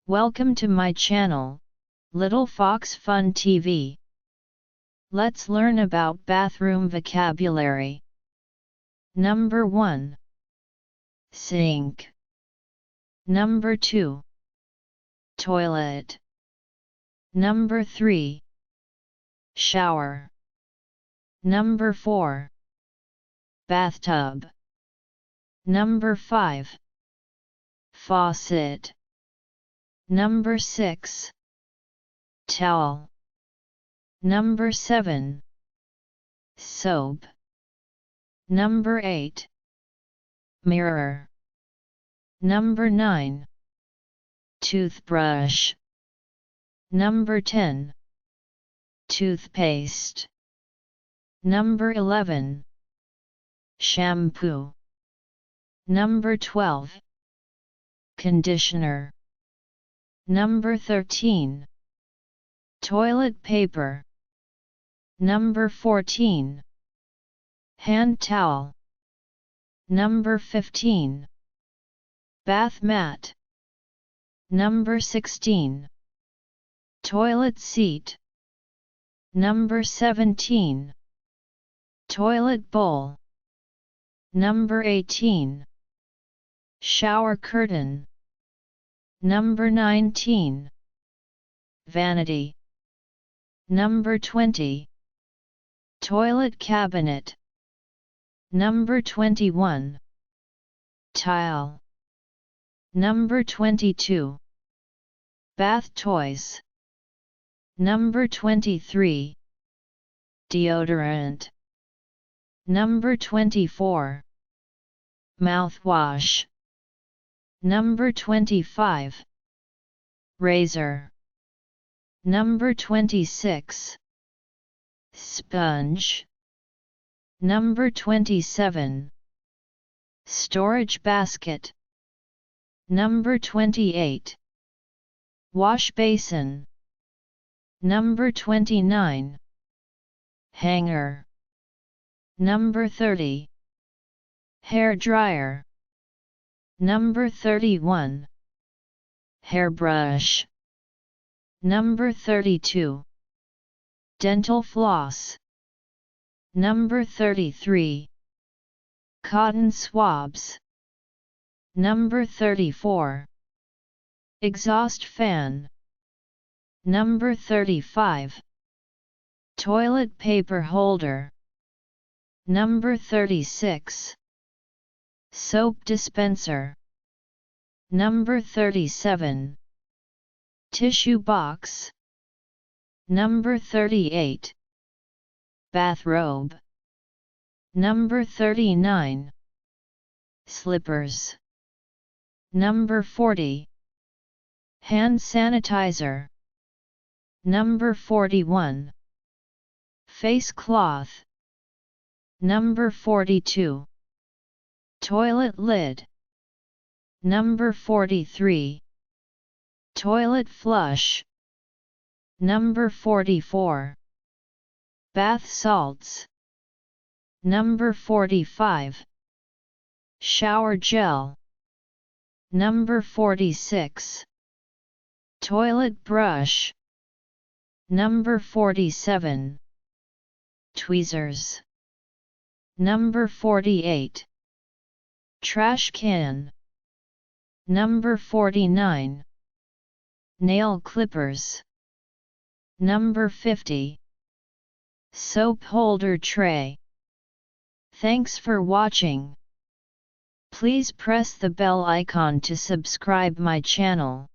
Welcome to my channel, Little Fox Fun TV. Let's learn about bathroom vocabulary. Number 1. Sink. Number 2. Toilet. Number 3. Shower. Number 4. Bathtub. Number 5. Faucet. Number 6. Towel. Number 7. Soap. Number 8. Mirror. Number 9. Toothbrush. Number 10. Toothpaste. Number 11. Shampoo. Number 12. Conditioner. Number 13. Toilet paper. Number 14. Hand towel. Number 15. Bath mat. Number 16. Toilet seat. Number 17. Toilet bowl. Number 18. Shower curtain. Number 19. Vanity. Number 20. Toilet cabinet. Number 21. Tile. Number 22. Bath toys. Number 23. Deodorant. Number 24. Mouthwash. Number 25. Razor. Number 26. Sponge. Number 27. Storage basket. Number 28. Wash basin. Number 29. Hanger. Number 30. Hair dryer. Number 31. Hairbrush. Number 32. Dental floss. Number 33. Cotton swabs. Number 34. Exhaust fan. Number 35. Toilet paper holder. Number 36. Soap dispenser. Number 37. Tissue box. Number 38. Bathrobe. Number 39. Slippers. Number 40. Hand sanitizer. Number 41. Face cloth. Number 42. Toilet lid. Number 43. Toilet flush. Number 44. Bath salts. Number 45. Shower gel. Number 46. Toilet brush. Number 47. Tweezers. Number 48. Trash can. Number 49. Nail clippers. Number 50. Soap holder tray. Thanks for watching. Please press the bell icon to subscribe my channel.